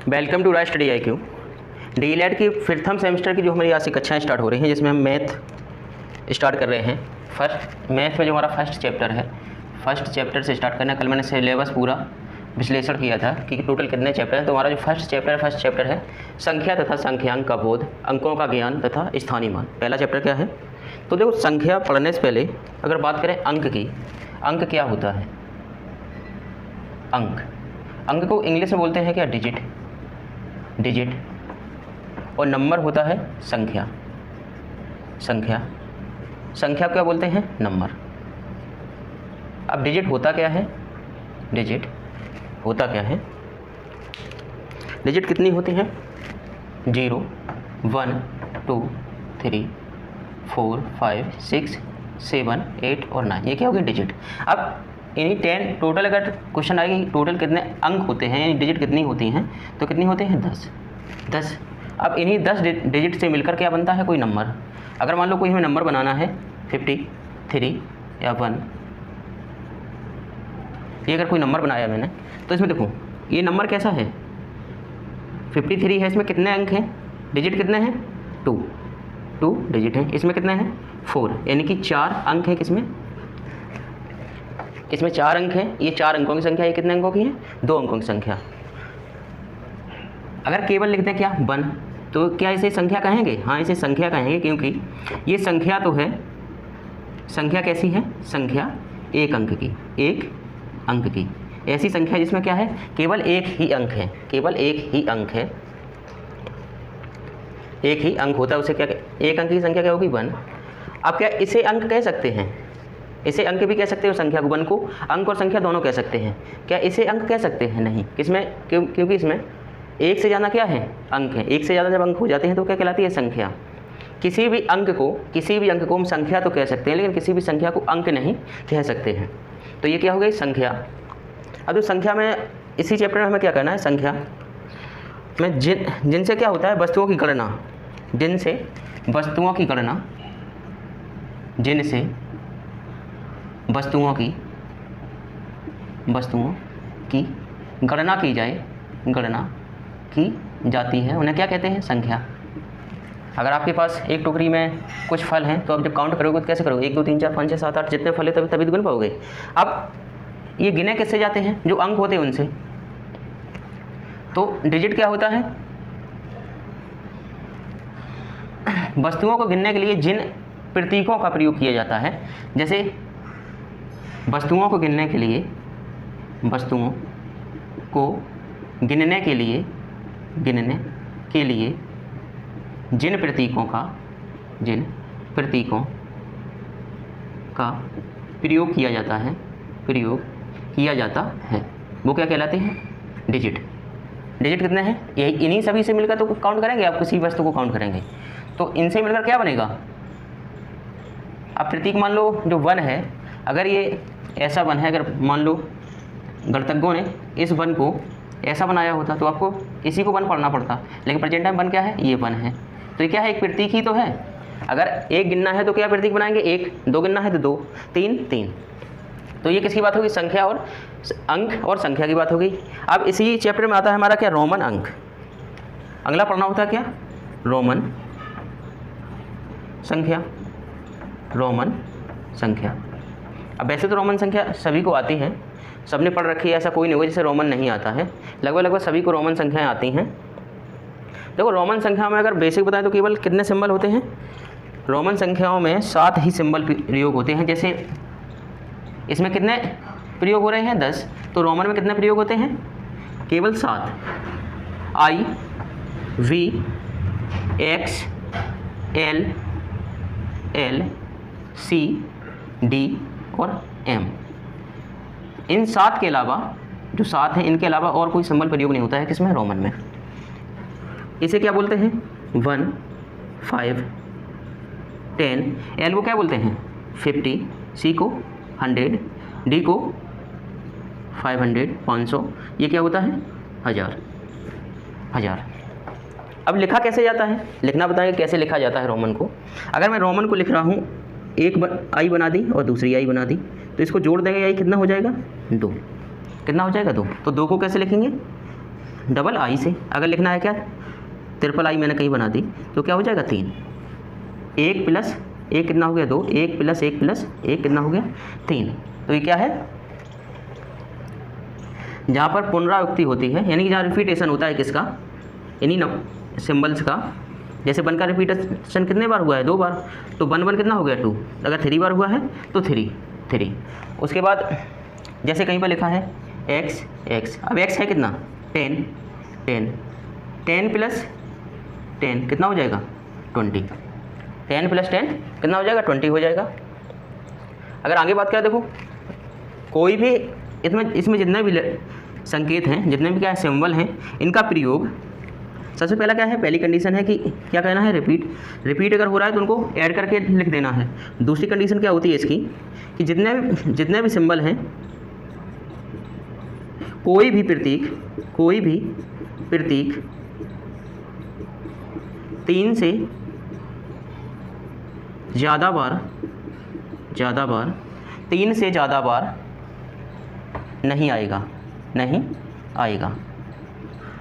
Welcome to Raj study IQ। DElEd की प्रथम semester की जो हमारी आज से कक्षाएँ स्टार्ट हो रही हैं, जिसमें हम मैथ स्टार्ट कर रहे हैं। फर्स्ट मैथ में जो हमारा फर्स्ट चैप्टर है, फर्स्ट चैप्टर से स्टार्ट करना। कल मैंने सिलेबस पूरा विश्लेषण किया था कि टोटल कितने चैप्टर हैं। तो हमारा जो फर्स्ट चैप्टर है संख्या तथा संख्यांक का बोध, अंकों का ज्ञान तथा स्थानीय मान। पहला चैप्टर क्या है? तो देखो, संख्या पढ़ने से पहले अगर बात करें अंक की, अंक क्या होता है? अंक को इंग्लिश में बोलते हैं क्या? डिजिट। और नंबर होता है संख्या क्या बोलते हैं? नंबर। अब डिजिट होता क्या है? डिजिट कितनी होती हैं? 0, 1, 2, 3, 4, 5, 6, 7, 8 और 9। ये क्या हो गया? डिजिट। अब इन्हीं 10 टोटल अगर क्वेश्चन आएगी टोटल कितने अंक होते हैं, यानी डिजिट कितनी होती हैं, तो कितनी होते हैं? 10। अब इन्हीं 10 डिजिट से मिलकर क्या बनता है? कोई नंबर। अगर मान लो कोई हमें नंबर बनाना है 53 या 1, ये अगर कोई नंबर बनाया मैंने, तो इसमें देखो ये नंबर कैसा है? 53 है, इसमें कितने अंक हैं? डिजिट कितने हैं? 2 डिजिट हैं। इसमें कितने हैं? 4, यानी कि 4 अंक हैं। इसमें 4 अंक हैं। ये 4 अंकों की संख्या, ये कितने अंकों की है? 2 अंकों की संख्या। अगर केवल लिखते हैं क्या? 1, तो क्या इसे संख्या कहेंगे? हाँ, इसे संख्या कहेंगे, क्योंकि ये संख्या तो है। संख्या कैसी है? संख्या एक अंक की, ऐसी संख्या जिसमें क्या है? केवल एक ही अंक है। एक ही अंक होता है, उसे क्या? एक अंक की संख्या क्या होगी? 1। अब क्या इसे अंक कह सकते हैं? इसे अंक भी कह सकते हो संख्या को। 1 को अंक और संख्या दोनों कह सकते हैं। क्या इसे अंक कह सकते हैं? नहीं। किसमें? क्योंकि इसमें एक से ज़्यादा क्या है? अंक है। एक से ज़्यादा जब अंक हो जाते हैं तो क्या कहलाती है? संख्या। किसी भी अंक को हम संख्या तो कह सकते हैं, लेकिन किसी भी संख्या को अंक नहीं कह सकते हैं। तो ये क्या हो गई? संख्या। अब जो संख्या में इसी चैप्टर में हमें क्या करना है? संख्या में जिनसे क्या होता है? वस्तुओं की गणना। जिनसे वस्तुओं की गणना की जाती है, उन्हें क्या कहते हैं? संख्या। अगर आपके पास एक टोकरी में कुछ फल हैं, तो आप जब काउंट करोगे तो कैसे करोगे? 1 2 3 4 5 6 7 8 जितने फल है तभी तो गिन पाओगे। अब ये गिने किससे जाते हैं? जो अंक होते हैं उनसे। तो डिजिट क्या होता है? वस्तुओं को गिनने के लिए जिन प्रतीकों का प्रयोग किया जाता है, जैसे वस्तुओं को गिनने के लिए जिन प्रतीकों का प्रयोग किया जाता है वो क्या कहलाते हैं? डिजिट कितने हैं? यही इन्हीं सभी से मिलकर तो काउंट करेंगे। आप किसी वस्तु को काउंट करेंगे तो इनसे मिलकर क्या बनेगा? अब प्रतीक मान लो जो 1 है, अगर ये ऐसा 1 है, अगर मान लो गणितज्ञों ने इस 1 को ऐसा बनाया होता तो आपको इसी को 1 पढ़ना पड़ता, लेकिन प्रेजेंट टाइम 1 क्या है? ये 1 है। तो ये क्या है? एक प्रतीक ही तो है। अगर एक गिनना है तो क्या प्रतीक बनाएंगे? 1। 2 गिनना है तो 2, 3। तो ये किसकी बात होगी? संख्या और अंक और संख्या की बात होगी। अब इसी चैप्टर में आता है हमारा क्या? रोमन अंक। अगला पढ़ना होता है क्या? रोमन संख्या। अब वैसे तो रोमन संख्या सभी को आती है, सबने पढ़ रखी है, ऐसा कोई नहीं होगा जिसे रोमन नहीं आता है। लगभग सभी को रोमन संख्याएं आती हैं। देखो, रोमन संख्या में अगर बेसिक बताएं तो केवल कितने सिंबल होते हैं? रोमन संख्याओं में 7 ही सिंबल प्रयोग होते हैं। जैसे इसमें कितने प्रयोग हो रहे हैं? 10। तो रोमन में कितने प्रयोग होते हैं? केवल 7। I, V, X, L, C, D और M। इन 7 के अलावा, जो 7 हैं, इनके अलावा और कोई सिंबल प्रयोग नहीं होता है। किसमें? रोमन में। इसे क्या बोलते हैं? 1, 5, 10। L को क्या बोलते हैं? 50। C को 100, D को 500, 500। ये क्या होता है? 1000। अब लिखा कैसे जाता है? लिखना बताएंगे कैसे लिखा जाता है रोमन को। अगर मैं रोमन को लिख रहा हूँ, एक आई बना दी और दूसरी आई बना दी, तो इसको जोड़ देंगे, आई कितना हो जाएगा? 2। कितना हो जाएगा? 2। तो 2 को कैसे लिखेंगे? डबल आई से अगर लिखना है क्या, ट्रिपल आई मैंने कहीं बना दी, तो क्या हो जाएगा 3। 1 प्लस 1 कितना हो गया 2, 1 प्लस 1 प्लस 1 कितना हो गया 3। तो ये क्या है, जहाँ पर पुनरावृत्ति होती है, यानी कि जहाँ रिपीटेशन होता है किसका, यानी सिम्बल्स का। जैसे 1 का रिपीटेशन कितने बार हुआ है, 2 बार, तो 1 1 कितना हो गया 2। अगर 3 बार हुआ है तो 3। उसके बाद जैसे कहीं पर लिखा है x, अब x है कितना 10 प्लस 10 कितना हो जाएगा 20। 10 प्लस 10 कितना हो जाएगा 20 हो जाएगा। अगर आगे बात करें, देखो कोई भी इसमें जितने भी संकेत हैं, जितने भी क्या है सिंबल हैं, इनका प्रयोग सबसे पहला क्या है, पहली कंडीशन है कि क्या कहना है, रिपीट अगर हो रहा है तो उनको ऐड करके लिख देना है। दूसरी कंडीशन क्या होती है इसकी कि जितने भी सिंबल हैं, कोई भी प्रतीक 3 से ज़्यादा बार 3 से ज़्यादा बार नहीं आएगा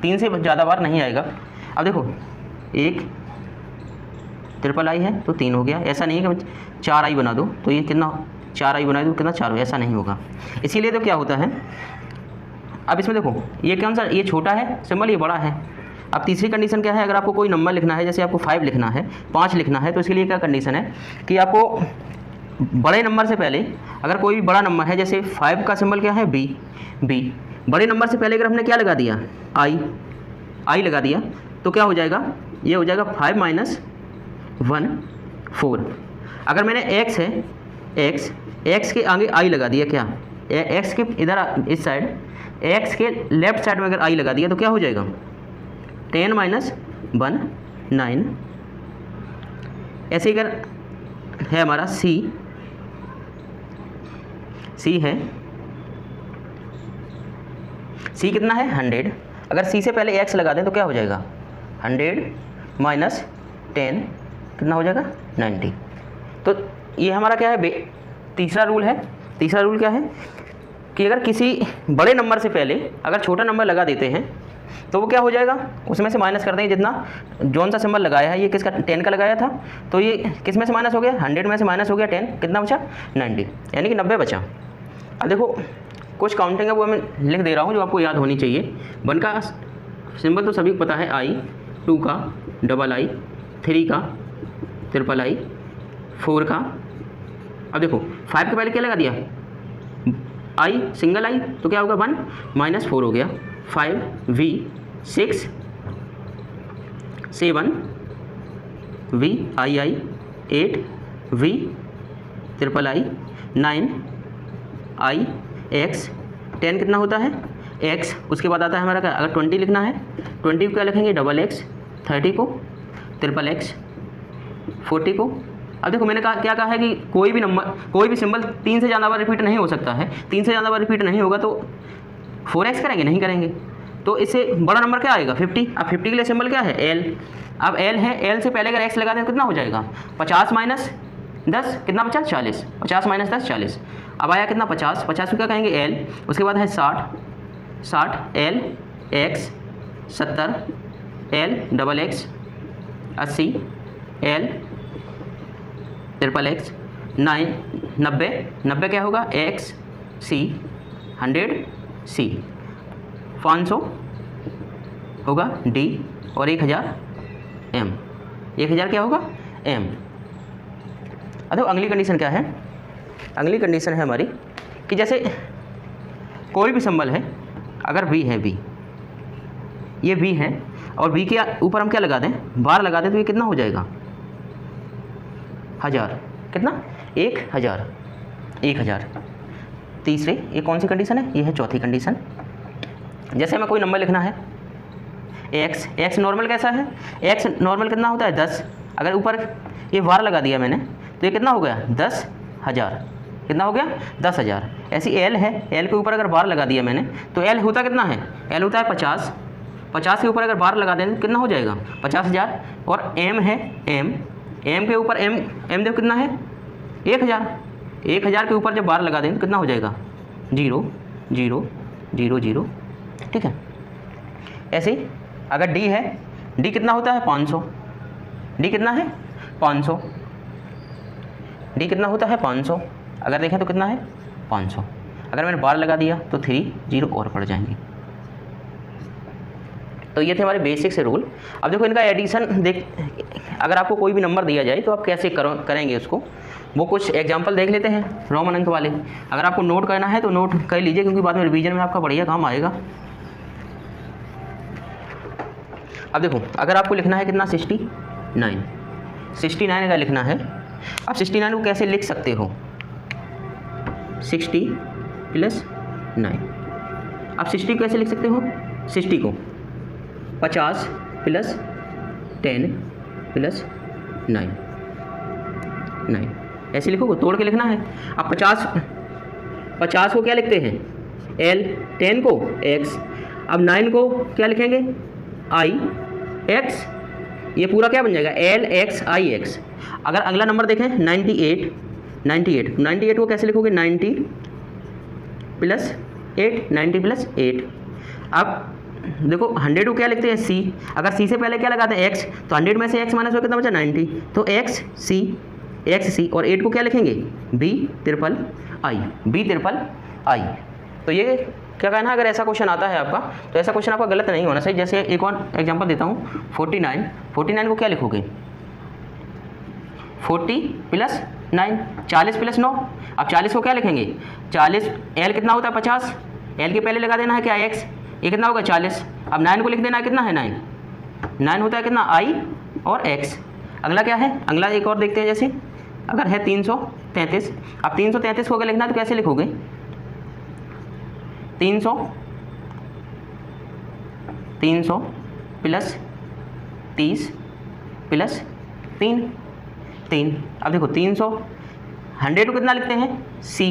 3 से ज़्यादा बार नहीं आएगा। अब देखो 1 ट्रिपल आई है तो 3 हो गया, ऐसा नहीं है कि 4 आई बना दो तो ये कितना 4 आई बना दो कितना 4 हो, ऐसा नहीं होगा। इसीलिए तो क्या होता है, अब इसमें देखो ये कौन सा, ये छोटा है सिंबल, ये बड़ा है। अब तीसरी कंडीशन क्या है, अगर आपको कोई नंबर लिखना है, जैसे आपको 5 लिखना है, 5 लिखना है, तो इसके लिए क्या कंडीशन है कि आपको बड़े नंबर से पहले अगर कोई भी बड़ा नंबर है, जैसे 5 का सिंबल क्या है बी, बड़े नंबर से पहले अगर हमने क्या लगा दिया आई लगा दिया, तो क्या हो जाएगा, ये हो जाएगा 5 माइनस 1 4। अगर मैंने x है x के आगे आई लगा दिया, क्या x के इधर इस साइड x के लेफ्ट साइड में अगर आई लगा दिया तो क्या हो जाएगा 10 माइनस 1 9। ऐसे अगर है हमारा c है, c कितना है 100, अगर c से पहले x लगा दें तो क्या हो जाएगा 100 माइनस 10 कितना हो जाएगा 90। तो ये हमारा क्या है, तीसरा रूल है। तीसरा रूल क्या है कि अगर किसी बड़े नंबर से पहले अगर छोटा नंबर लगा देते हैं तो वो क्या हो जाएगा, उसमें से माइनस करते हैं जितना जौन सा सिंबल लगाया है, ये किसका 10 का लगाया था, तो ये किस में से माइनस हो गया 100 में से माइनस हो गया 10, कितना बचा 90, यानी कि 90 बचा। अब देखो कुछ काउंटिंग है वो मैं लिख दे रहा हूँ जो आपको याद होनी चाहिए। 1 का सिंबल तो सभी को पता है आई, 2 का डबल आई, 3 का ट्रिपल आई, 4 का, अब देखो 5 के पहले क्या लगा दिया आई सिंगल आई, तो क्या होगा 1 माइनस 4 हो गया, 5 v 6 7 v I 8 v triple I 9 I x 10 कितना होता है x। उसके बाद आता है हमारा क्या, अगर 20 लिखना है 20 को क्या लिखेंगे डबल x, 30 को ट्रिपल x, 40 को। अब देखो मैंने क्या कहा है कि कोई भी सिंबल 3 से ज़्यादा बार रिपीट नहीं हो सकता है, 3 से ज़्यादा बार रिपीट नहीं होगा तो 4x करेंगे, नहीं करेंगे। तो इससे बड़ा नंबर क्या आएगा 50। अब 50 के लिए सिंबल क्या है l, अब l है, l से पहले अगर x लगा दें तो कितना हो जाएगा 50 माइनस 10 कितना बचा 40, 50 माइनस 10 40। अब आया कितना 50 को क्या कहेंगे l। उसके बाद है 60 l x 70 l double x 80 l triple x 90 क्या होगा x c 100 c 500 होगा d और 1000 m, 1000 क्या होगा m। अब अगली कंडीशन क्या है, अगली कंडीशन है हमारी कि जैसे कोई भी सिंबल है, अगर v है, v ये v है और v के ऊपर हम क्या लगा दें बार लगा दें तो ये कितना हो जाएगा 1000, कितना 1000। तीसरे ये कौन सी कंडीशन है, ये है चौथी कंडीशन। जैसे हमें कोई नंबर लिखना है x नॉर्मल कैसा है, x नॉर्मल कितना होता है 10, अगर ऊपर ये वार लगा दिया मैंने तो ये कितना हो गया 10,000, कितना हो गया 10,000। ऐसी l है, l के ऊपर अगर बार लगा दिया मैंने तो l होता कितना है, l होता है 50 के ऊपर अगर बार लगा दें तो कितना हो जाएगा 50,000। और m है, m के ऊपर m देखो कितना है 1000 के ऊपर जब बार लगा दें तो कितना हो जाएगा 0 0 0 0, ठीक है। ऐसे ही अगर डी है, डी कितना होता है 500, डी कितना है 500, डी कितना होता है 500, अगर देखें तो कितना है 500। अगर मैंने बार लगा दिया तो 3 0 और पड़ जाएंगे। तो ये थे हमारे बेसिक से रूल। अब देखो इनका एडिशन देख, अगर आपको कोई भी नंबर दिया जाए तो आप कैसे करेंगे उसको, वो कुछ एग्जांपल देख लेते हैं रोमन अंक वाले। अगर आपको नोट करना है तो नोट कर लीजिए, क्योंकि बाद में रिवीजन में आपका बढ़िया काम आएगा। अब देखो अगर आपको लिखना है कितना 69 का लिखना है। अब 69 को कैसे लिख सकते हो, 60 + 9। अब 60 को कैसे लिख सकते हो, 60 को 50 + 10 + 9 ऐसे लिखोगे, तोड़ के लिखना है। अब 50 को क्या लिखते हैं L, 10 को X, अब 9 को क्या लिखेंगे I X, ये पूरा क्या बन जाएगा L X I X। अगर अगला नंबर देखें 98 को कैसे लिखोगे 90 + 8, 90 + 8। अब देखो 100 को क्या लिखते हैं C, अगर C से पहले क्या लगाते हैं X, तो 100 में से X माइनस हो कितना बचा 90, तो XC, और 8 को क्या लिखेंगे B ट्रिपल I। तो ये क्या कहना है, अगर ऐसा क्वेश्चन आता है आपका तो ऐसा क्वेश्चन आपका गलत नहीं होना चाहिए। जैसे एक और एग्जांपल देता हूँ 49 को क्या लिखोगे 40 + 9, 40 + 9। अब 40 को क्या लिखेंगे 40, L कितना होता है 50, L के पहले लगा देना है क्या X, ये कितना होगा 40। अब 9 को लिख देना है कितना है 9 होता है कितना I और X। अगला क्या है, अगला एक और देखते हैं। जैसे अगर है 333, अब 333 को अगर लिखना है तो कैसे लिखोगे 300 + 30 + 3। अब देखो 300, 100 को कितना लिखते हैं C,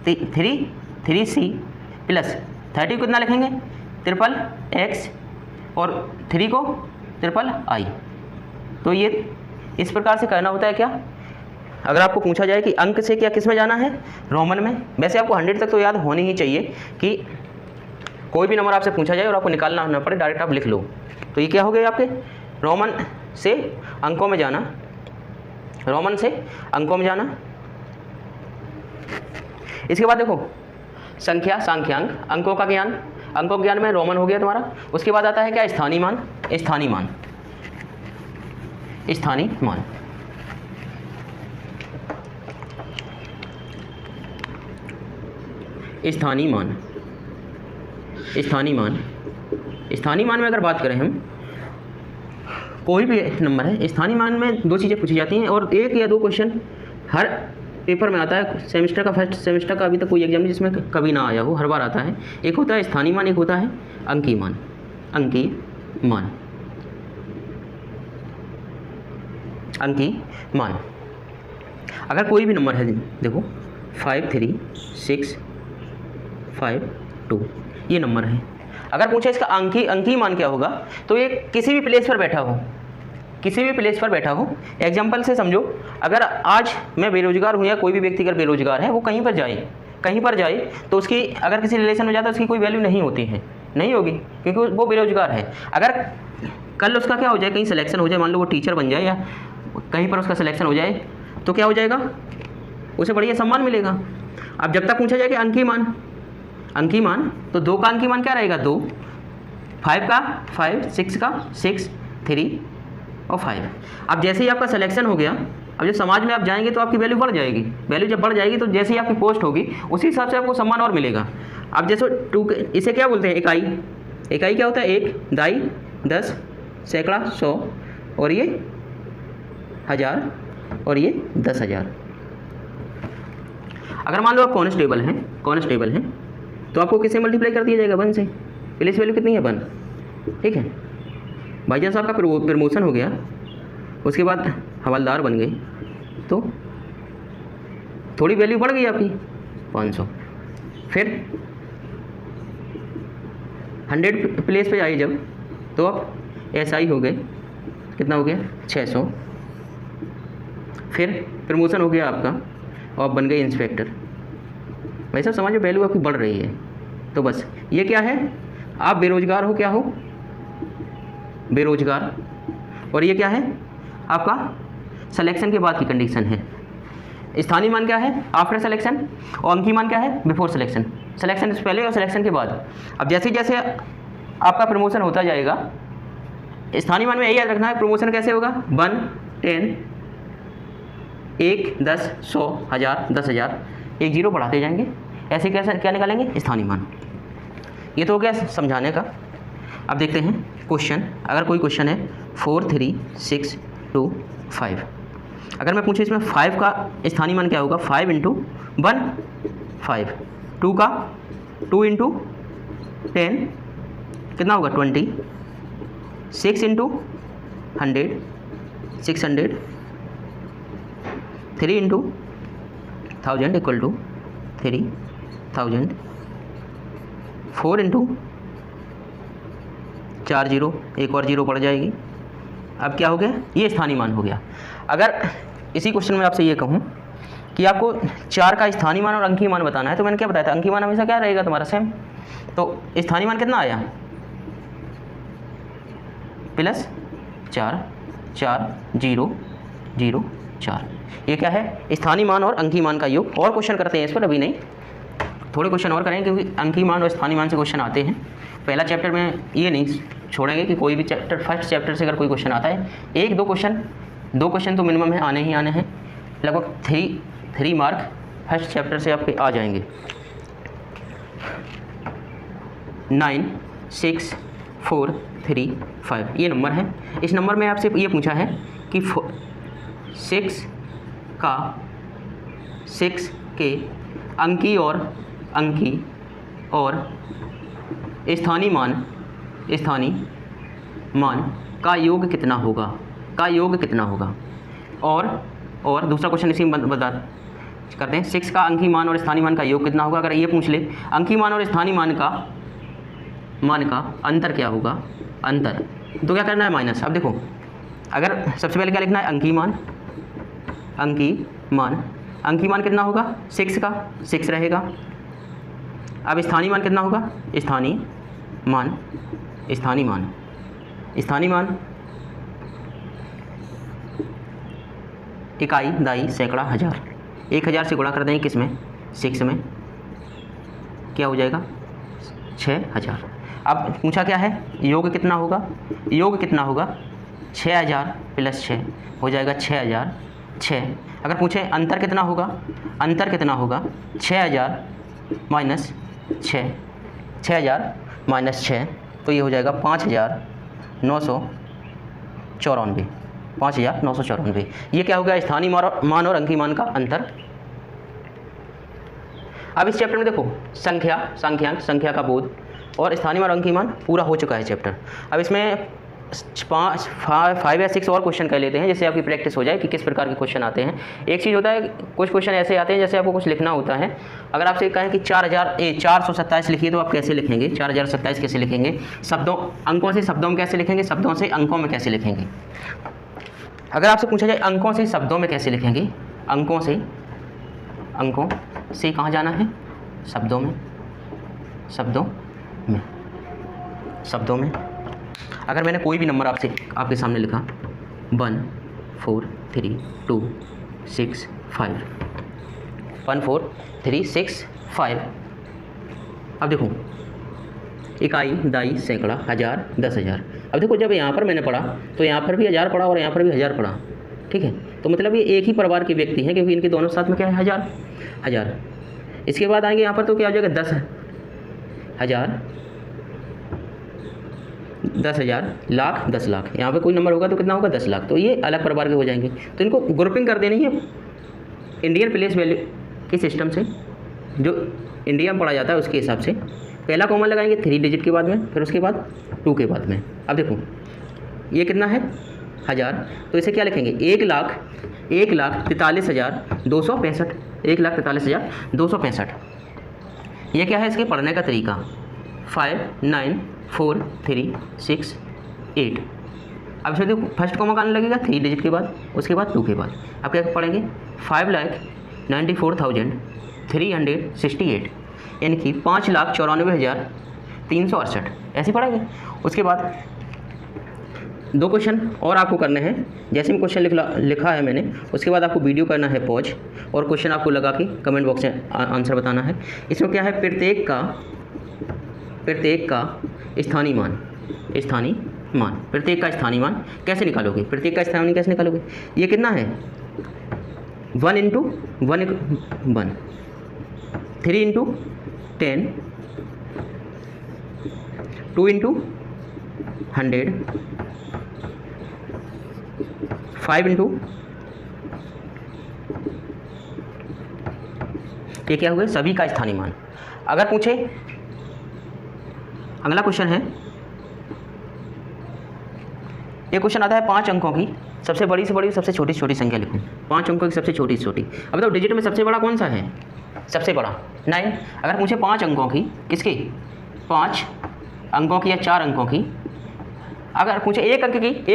3C + 30 को कितना लिखेंगे ट्रिपल X, और 3 को ट्रिपल I। तो ये इस प्रकार से करना होता है। क्या अगर आपको पूछा जाए कि अंक से क्या किस में जाना है, रोमन में। वैसे आपको 100 तक तो याद होनी ही चाहिए कि कोई भी नंबर आपसे पूछा जाए और आपको निकालना ना पड़े, डायरेक्ट आप लिख लो। तो ये क्या हो गया आपके रोमन से अंकों में जाना, रोमन से अंकों में जाना। इसके बाद देखो संख्या, सांख्यांक, अंकों का ज्ञान। अंकों के ज्ञान में रोमन हो गया तुम्हारा। उसके बाद आता है क्या स्थानीय मान। स्थानीय मान में अगर बात करें हम, कोई भी नंबर है, स्थानीय मान में 2 चीज़ें पूछी जाती हैं और 1 या 2 क्वेश्चन हर पेपर में आता है। सेमेस्टर का, फर्स्ट सेमेस्टर का अभी तक कोई एग्जाम नहीं जिसमें कभी ना आया हो, हर बार आता है। एक होता है स्थानीय मान, एक होता है अंकीय मान। अगर कोई भी नंबर है, देखो 53652 ये नंबर है। अगर पूछे इसका अंकीय मान क्या होगा, तो ये किसी भी प्लेस पर बैठा हो, एग्जाम्पल से समझो। अगर आज मैं बेरोजगार हूँ या कोई भी व्यक्ति अगर बेरोजगार है, वो कहीं पर जाए तो उसकी अगर किसी रिलेशन में जाता है उसकी कोई वैल्यू नहीं होती है, नहीं होगी, क्योंकि वो बेरोजगार है। अगर कल उसका क्या हो जाए, कहीं सिलेक्शन हो जाए, मान लो वो टीचर बन जाए या कहीं पर उसका सिलेक्शन हो जाए, तो क्या हो जाएगा, उसे बढ़िया सम्मान मिलेगा। अब जब तक पूछा जाए कि अंकीय मान, तो 2 का अंकीय मान क्या रहेगा 2, 5 का 5, 6 का 6, 3 और 5। अब जैसे ही आपका सिलेक्शन हो गया, अब जब समाज में आप जाएंगे तो आपकी वैल्यू बढ़ जाएगी। वैल्यू जब बढ़ जाएगी तो जैसे ही आपकी पोस्ट होगी उसी हिसाब से आपको सम्मान और मिलेगा। अब जैसे 2, इसे क्या बोलते हैं इकाई क्या होता है 1, दाई, 10, सैकड़ा, 100, और ये 1000 और ये 10,000। अगर मान लो आप कांस्टेबल हैं तो आपको किससे मल्टीप्लाई कर दिया जाएगा 1 से। पुलिस वैल्यू कितनी है 1, ठीक है। भाईजान साहब का प्रमोशन हो गया, उसके बाद हवलदार बन गए, तो थोड़ी वैल्यू बढ़ गई आपकी 500। फिर 100 प्लेस पे आई जब, तो अब SI हो गए, कितना हो गया 600। फिर प्रमोशन हो गया आपका और आप बन गए इंस्पेक्टर। भाई साहब समझ में वैल्यू आपकी बढ़ रही है। तो बस ये क्या है, आप बेरोजगार हो, क्या हो बेरोजगार, और ये क्या है आपका सिलेक्शन के बाद की कंडीशन है। स्थानीय मान क्या है आफ्टर सिलेक्शन, और अंकीय मान क्या है बिफोर सिलेक्शन। सिलेक्शन से पहले और सिलेक्शन के बाद। अब जैसे जैसे आपका प्रमोशन होता जाएगा, स्थानीय मान में यही याद रखना है प्रमोशन कैसे होगा, 1, 10, 1, 10, 100, 1000, 10,000, एक जीरो बढ़ाते जाएंगे। ऐसे कैसे क्या निकालेंगे स्थानीय मान। ये तो हो गया समझाने का। अब देखते हैं क्वेश्चन। अगर कोई क्वेश्चन है 4, 3, 6, 2, 5, अगर मैं पूछूँ इसमें 5 का स्थानीय मान क्या होगा, 5 × 1 5, 2 का 2 × 10 कितना होगा 20, 6 × 100 600, 3 × 1000 इक्वल टू 3000, 4 × 4 जीरो, एक और जीरो पड़ जाएगी। अब क्या हो गया, ये स्थानीय मान हो गया। अगर इसी क्वेश्चन में आपसे ये कहूँ कि आपको 4 का स्थानीय मान और अंकीय मान बताना है, तो मैंने क्या बताया था, अंकीय मान हमेशा क्या रहेगा तुम्हारा सेम। तो स्थानीय मान कितना आया +4 4 0 0 4, ये क्या है स्थानीय मान और अंकीय मान का योग। और क्वेश्चन करते हैं इस पर, अभी नहीं, थोड़े क्वेश्चन और करेंगे क्योंकि अंकीय मान और स्थानीय मान से क्वेश्चन आते हैं। पहला चैप्टर में ये नहीं छोड़ेंगे कि कोई भी चैप्टर, फर्स्ट चैप्टर से अगर कोई क्वेश्चन आता है, 1-2 क्वेश्चन तो मिनिमम है, आने ही आने हैं। लगभग 3 मार्क फर्स्ट चैप्टर से आपके आ जाएंगे। 9 6 4 3 5 ये नंबर है। इस नंबर में आपसे ये पूछा है कि 6 के अंकीय और स्थानीय मान का योग कितना होगा, और दूसरा क्वेश्चन इसी में बता करते हैं, 6 का अंकीय मान और स्थानीय मान का योग कितना होगा। अगर ये पूछ ले अंकीय मान और स्थानीय मान का अंतर क्या होगा, अंतर, तो क्या करना है माइनस। अब देखो, अगर सबसे पहले क्या लिखना है अंकीय मान कितना होगा, 6 का 6 रहेगा। अब स्थानीय मान कितना होगा, स्थानीय मान इकाई, दाई, सैकड़ा, हज़ार, 1000 से गुणा कर देंगे किस में, 6 में, क्या हो जाएगा 6000। अब पूछा क्या है योग कितना होगा, 6000 + 6 हो जाएगा 6006। अगर पूछे अंतर कितना होगा, 6000 - 6, 6000 - 6, तो ये हो जाएगा 5994, 5994। ये क्या हो गया स्थानीय मान और अंकीय मान का अंतर। अब इस चैप्टर में देखो संख्या का बोध और स्थानीय मान और अंकीय मान पूरा हो चुका है चैप्टर। अब इसमें 5 या 6 और क्वेश्चन कर लेते हैं, जैसे आपकी प्रैक्टिस हो जाए कि किस प्रकार के क्वेश्चन आते हैं। एक चीज़ होता है, कुछ क्वेश्चन ऐसे आते हैं जैसे आपको कुछ लिखना होता है। अगर आपसे कहें कि 427 लिखिए, तो आप कैसे लिखेंगे, 4027 कैसे लिखेंगे, अंकों से शब्दों में कैसे लिखेंगे, शब्दों से अंकों में कैसे लिखेंगे। अगर आपसे पूछा जाए अंकों से शब्दों में कैसे लिखेंगे, अंकों से कहाँ जाना है, शब्दों में। अगर मैंने कोई भी नंबर आपके सामने लिखा 1 4 3 2 6 5, 1 4 3 6 5। अब देखो इकाई, दाई, सैकड़ा, हज़ार, 10,000। अब देखो जब यहाँ पर मैंने पढ़ा तो यहाँ पर भी 1000 पढ़ा और यहाँ पर भी 1000 पढ़ा, ठीक है। तो मतलब ये एक ही परिवार के व्यक्ति हैं, क्योंकि इनके दोनों साथ में क्या है 1000। इसके बाद आएंगे यहाँ पर तो क्या हो जाएगा 10,000, 10,000, लाख, 10 लाख। यहाँ पे कोई नंबर होगा तो कितना होगा 10 लाख। तो ये अलग प्रकार के हो जाएंगे। तो इनको ग्रुपिंग कर देनी है इंडियन प्लेस वैल्यू के सिस्टम से, जो इंडिया में पढ़ा जाता है उसके हिसाब से। पहला कॉमन लगाएंगे 3 डिजिट के बाद में, फिर उसके बाद 2 के बाद में। अब देखो ये कितना है 1000, तो इसे क्या लिखेंगे 1,43,265, 1,43,265। ये क्या है इसके पढ़ने का तरीका, 5 9 4 3 6 8। अब इसमें देखो फर्स्ट कॉमा का आने लगेगा 3 डिजिट के बाद, उसके बाद 2 के बाद। अब क्या पढ़ेंगे 5,94,368, यानी कि 5,94,368 ऐसे पढ़ेंगे। उसके बाद 2 क्वेश्चन और आपको करने हैं। जैसे में क्वेश्चन लिखा है मैंने, उसके बाद आपको वीडियो करना है पॉज और क्वेश्चन आपको लगा के कमेंट बॉक्स में आंसर बताना है। इसमें क्या है, प्रत्येक का स्थानीय मान, प्रत्येक का स्थानीय मान कैसे निकालोगे, प्रत्येक का स्थानीय मान कैसे निकालोगे। ये कितना है, 1 इंटू 1, 3 इंटू 10, 2 इंटू 100, 5 इंटू, ये क्या हुए, सभी का स्थानीय मान। अगर पूछे, अगला क्वेश्चन है, ये क्वेश्चन आता है 5 अंकों की सबसे बड़ी से बड़ी सबसे छोटी से छोटी संख्या लिखो। 5 अंकों की सबसे छोटी से छोटी। अब बताओ डिजिट में सबसे बड़ा कौन सा है, सबसे बड़ा 9। अगर पूछे 5 अंकों की, किसकी, 5 अंकों की या 4 अंकों की, अगर पूछे 1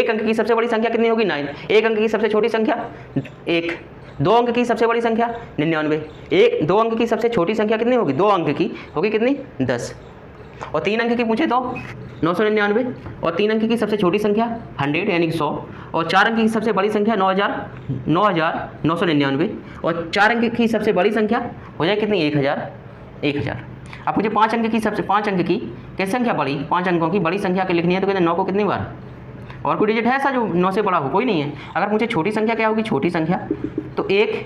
अंक की सबसे बड़ी संख्या कितनी होगी, 9। 1 अंक की सबसे छोटी संख्या 1। 2 अंक की सबसे बड़ी संख्या 99। 2 अंक की सबसे छोटी संख्या कितनी होगी, 2 अंक की होगी कितनी, 10। और 3 अंक की पूछे तो 999। और 3 अंक की सबसे छोटी संख्या 100 यानी 100। और 4 अंक की सबसे बड़ी संख्या 9999। और 4 अंक की सबसे बड़ी संख्या हो जाए कितनी, 1000। अब मुझे 5 अंक की कैसी संख्या बड़ी, 5 अंकों की बड़ी संख्या के लिखनी है तो कहते हैं 9 को कितनी बार। और कोई डिजिट है ऐसा जो 9 से बड़ा हो, कोई नहीं है। अगर मुझे छोटी संख्या क्या होगी, छोटी संख्या तो 1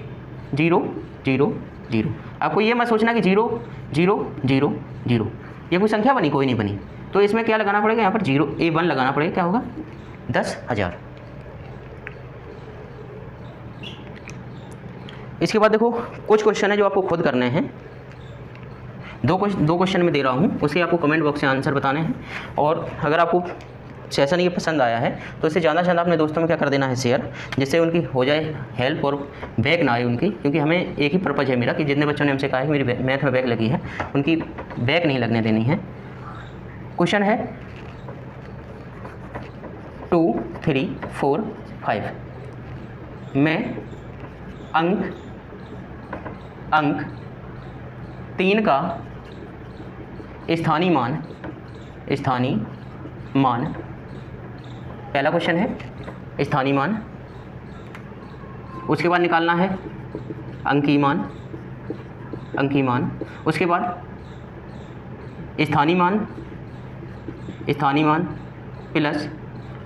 0 0 0। आपको ये मत सोचना कि 0 0 0 0 ये कोई संख्या बनी, कोई नहीं बनी। तो इसमें क्या लगाना पड़ेगा, यहाँ पर 1 लगाना पड़ेगा, क्या होगा, 10,000। इसके बाद देखो कुछ क्वेश्चन है जो आपको खुद करने हैं। 2 क्वेश्चन में दे रहा हूँ, उसके आपको कमेंट बॉक्स में आंसर बताने हैं। और अगर आपको सेशन ये पसंद आया है तो इसे ज़्यादा से ज़्यादा अपने दोस्तों में क्या कर देना है, शेयर, जिससे उनकी हो जाए हेल्प और बैक ना आए उनकी। क्योंकि हमें एक ही पर्पज़ है मेरा कि जितने बच्चों ने हमसे कहा है कि मेरी मैथ में बैक लगी है, उनकी बैक नहीं लगने देनी है। क्वेश्चन है 2 3 4 5 में अंक 3 का स्थानीय मान, पहला क्वेश्चन है स्थानीय मान। उसके बाद निकालना है अंकीय मान। उसके बाद स्थानीय मान प्लस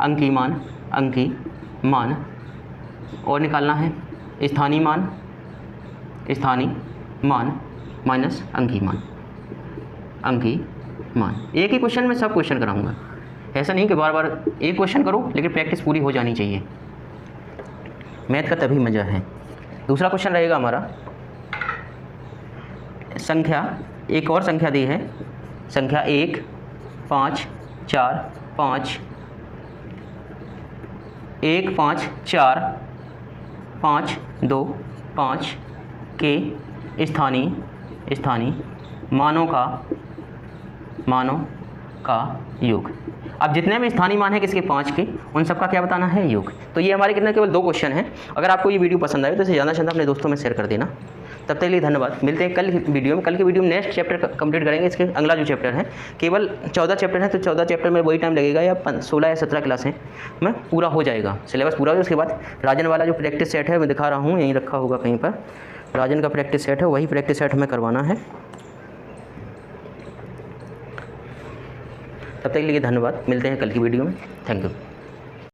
अंकीय मान और निकालना है स्थानीय मान माइनस अंकीय मान। एक ही क्वेश्चन में सब क्वेश्चन कराऊंगा, ऐसा नहीं कि बार बार एक क्वेश्चन करो, लेकिन प्रैक्टिस पूरी हो जानी चाहिए। मैथ का तभी मज़ा है। दूसरा क्वेश्चन रहेगा हमारा, संख्या, एक और संख्या दी है, संख्या 1 5 4 5 1 5 4 5 2 5 के स्थानीय मानों का योग। अब जितने भी स्थानीय मान है किसके, 5 के, उन सबका क्या बताना है, योग। तो ये हमारे कितने, केवल 2 क्वेश्चन हैं। अगर आपको ये वीडियो पसंद आए तो इसे ज़्यादा से ज़्यादा अपने दोस्तों में शेयर कर देना। तब तक के लिए धन्यवाद। मिलते हैं कल की वीडियो में। नेक्स्ट चैप्टर कंप्लीट करेंगे। इसके अगला जो चैप्टर है, केवल 14 चैप्टर है, तो 14 चैप्टर में वही टाइम लगेगा, या 16 या 17 क्लासें में पूरा हो जाएगा, सिलेबस पूरा हो जाएगा। उसके बाद राजन वाला जो प्रैक्टिस सेट है मैं दिखा रहा हूँ, यहीं रखा होगा कहीं पर, राजन का प्रैक्टिस सेट है, वही प्रैक्टिस सेट हमें करवाना है। तब तक के लिए धन्यवाद। मिलते हैं कल की वीडियो में। Thank you.